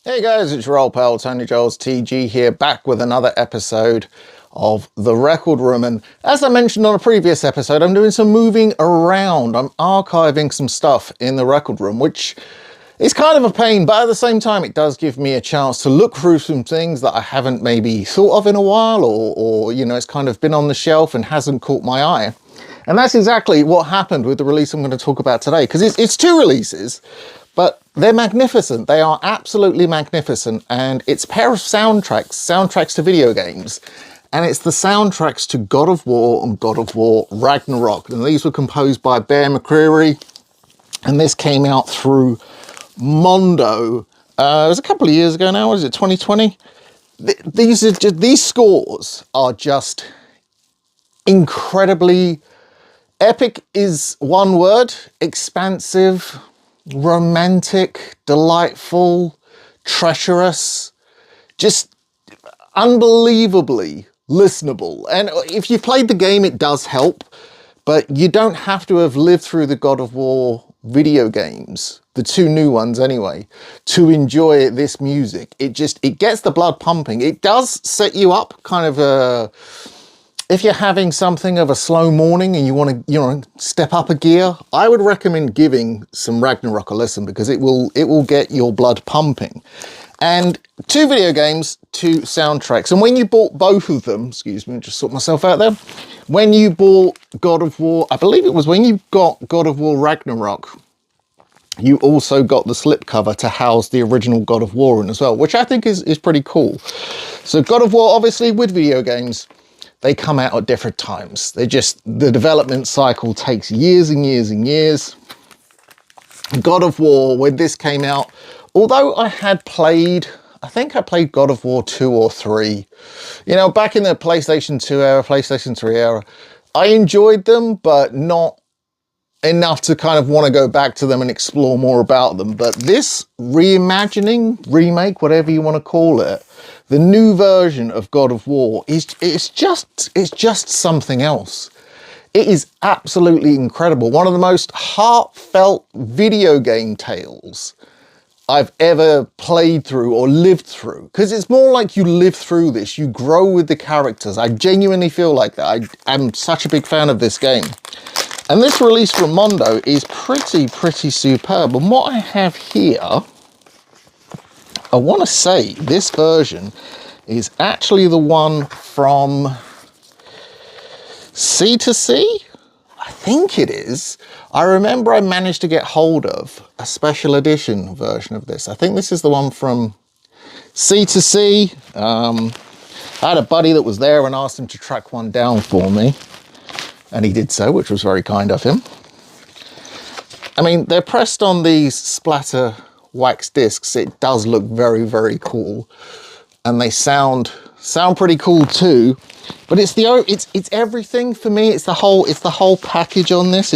Hey guys, it's your old pal Tony Giles TG here, back with another episode of The Record Room. And as I mentioned on a previous episode, I'm doing some moving around. I'm archiving some stuff in The Record Room, which is kind of a pain, but at the same time, it does give me a chance to look through some things that I haven't maybe thought of in a while, or you know, it's kind of been on the shelf and hasn't caught my eye. And that's exactly what happened with the release I'm going to talk about today, because it's two releases. But they're magnificent. They are absolutely magnificent. And it's a pair of soundtracks to video games. And it's the soundtracks to God of War and God of War Ragnarok. And these were composed by Bear MacReary. And this came out through Mondo. It was a couple of years ago now. Was it 2020? These scores are just incredibly epic is one word, expansive, romantic, delightful, treacherous, just unbelievably listenable. And if you played the game, it does help, but you don't have to have lived through the God of War video games, the two new ones anyway, to enjoy this music. It gets the blood pumping. It does set you up kind of if you're having something of a slow morning and you want to, step up a gear, I would recommend giving some Ragnarok a listen, because it will get your blood pumping. And two video games, two soundtracks. And when you bought both of them, excuse me, just sort myself out there. When you bought God of War, I believe it was when you got God of War Ragnarok, you also got the slipcover to house the original God of War in as well, which I think is pretty cool. So God of War, obviously, with video games, they come out at different times. The development cycle takes years and years and years. God of War, when this came out, although I think I played God of War 2 or 3, back in the PlayStation 2 era, PlayStation 3 era, I enjoyed them, but not enough to kind of want to go back to them and explore more about them. But this reimagining, remake, whatever you want to call it, the new version of God of War it's just something else. It is absolutely incredible. One of the most heartfelt video game tales I've ever played through or lived through, because it's more like you live through this, you grow with the characters. I genuinely feel like that. I'm such a big fan of this game. And this release from Mondo is pretty superb. And what I have here, I want to say this version is actually the one from C to C. I think it is. I remember I managed to get hold of a special edition version of this. I think this is the one from C to C. I had a buddy that was there and asked him to track one down for me, and he did so, which was very kind of him. I mean, they're pressed on these splatter wax discs. It does look very cool, and they sound pretty cool too. But it's everything for me. It's the whole package on this.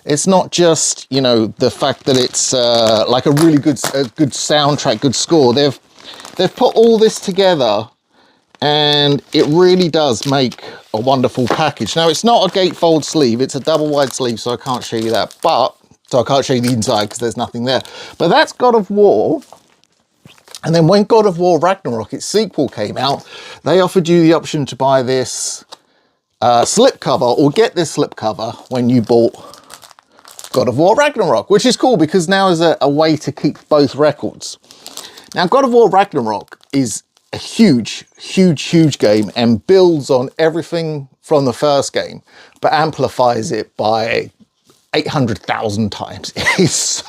It's not just, the fact that it's like a really good soundtrack, good score. They've put all this together, and it really does make a wonderful package. Now, it's not a gatefold sleeve, it's a double wide sleeve, so I can't show you that. So I can't show you the inside because there's nothing there. But that's God of War. And then when God of War Ragnarok, its sequel, came out, they offered you the option to buy this slipcover, or get this slipcover when you bought God of War Ragnarok, which is cool because now is a way to keep both records. Now, God of War Ragnarok is a huge game and builds on everything from the first game, but amplifies it by 800,000 times. It is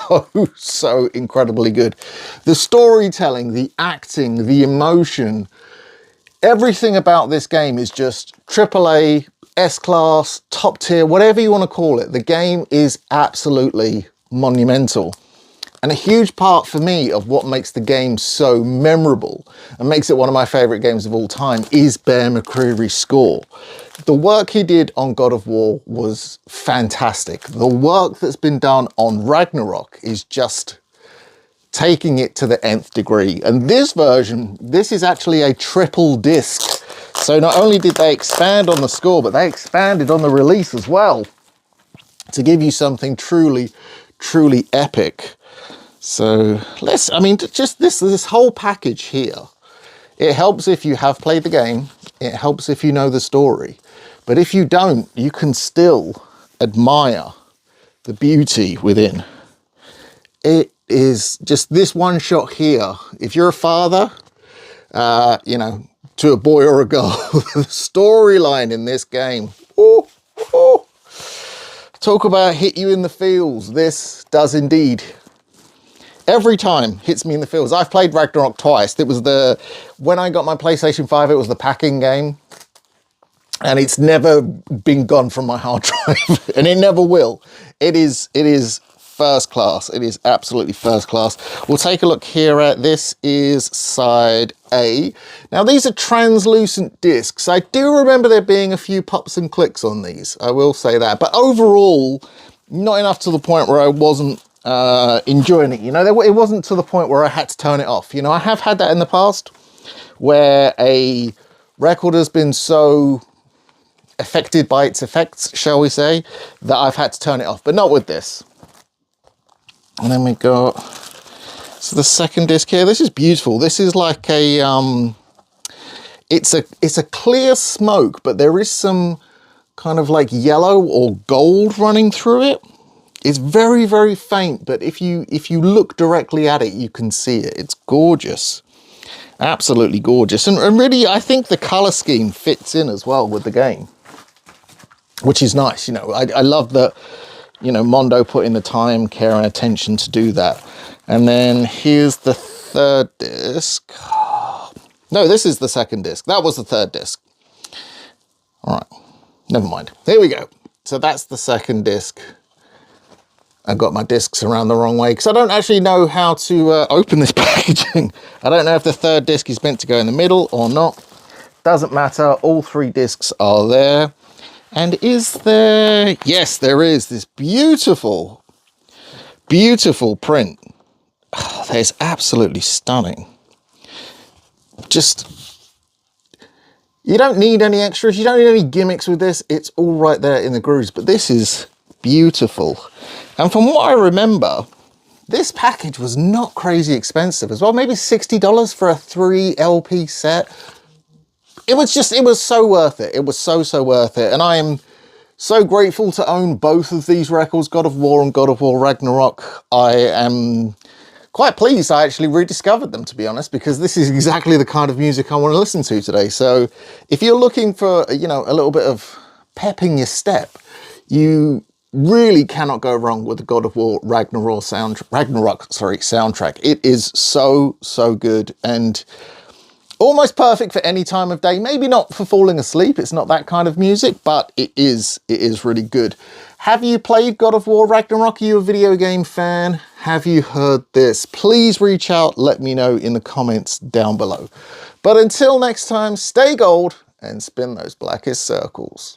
so incredibly good. The storytelling, the acting, the emotion, everything about this game is just AAA, S-class, top tier, whatever you want to call it. The game is absolutely monumental. And a huge part for me of what makes the game so memorable and makes it one of my favorite games of all time is Bear MacReary's score. The work he did on God of War was fantastic. The work that's been done on Ragnarok is just taking it to the nth degree. And this version, this is actually a triple disc. So not only did they expand on the score, but they expanded on the release as well to give you something truly epic. So I mean, just this whole package here, it helps if you have played the game, it helps if you know the story, but if you don't, you can still admire the beauty within. It is just this one shot here. If you're a father, you know, to a boy or a girl, the storyline in this game, oh, oh, talk about hit you in the feels. This does indeed. Every time hits me in the feels. I've played Ragnarok twice. It was when I got my PlayStation 5, it was the packing game. And it's never been gone from my hard drive. And it never will. It is first class. It is absolutely first class. We'll take a look here at this is side A. Now these are translucent discs. I do remember there being a few pops and clicks on these. I will say that. But overall, not enough to the point where I wasn't enjoying it. You know, it wasn't to the point where I had to turn it off. You know, I have had that in the past where a record has been so affected by its effects, shall we say, that I've had to turn it off, but not with this. And then we got, so the second disc here, this is beautiful. This is like a, it's a clear smoke, but there is some kind of like yellow or gold running through it. It's very, very faint, but if you look directly at it, you can see it. It's gorgeous. Absolutely gorgeous. And really, I think the color scheme fits in as well with the game, which is nice. You know, I love that, you know, Mondo put in the time, care and attention to do that. And then here's the third disc. No, this is the second disc. That was the third disc. All right, never mind. Here we go. So that's the second disc. I got my discs around the wrong way because I don't actually know how to open this packaging. I don't know if the third disc is meant to go in the middle or not. Doesn't matter. All three discs are there. And is there? Yes, there is this beautiful, beautiful print. Oh, that is absolutely stunning. Just, you don't need any extras. You don't need any gimmicks with this. It's all right there in the grooves, but this is beautiful. And from what I remember, this package was not crazy expensive as well. Maybe $60 for a 3 LP set. It was so worth it. It was so worth it. And I am so grateful to own both of these records, God of War and God of War Ragnarok. I am quite pleased I actually rediscovered them, to be honest, because this is exactly the kind of music I want to listen to today. So if you're looking for, you know, a little bit of pep in your step, you really cannot go wrong with the God of War Ragnarok soundtrack. It is so good and almost perfect for any time of day. Maybe not for falling asleep. It's not that kind of music, but it is really good. Have you played God of War Ragnarok? Are you a video game fan? Have you heard this? Please reach out. Let me know in the comments down below. But until next time, stay gold and spin those blackest circles.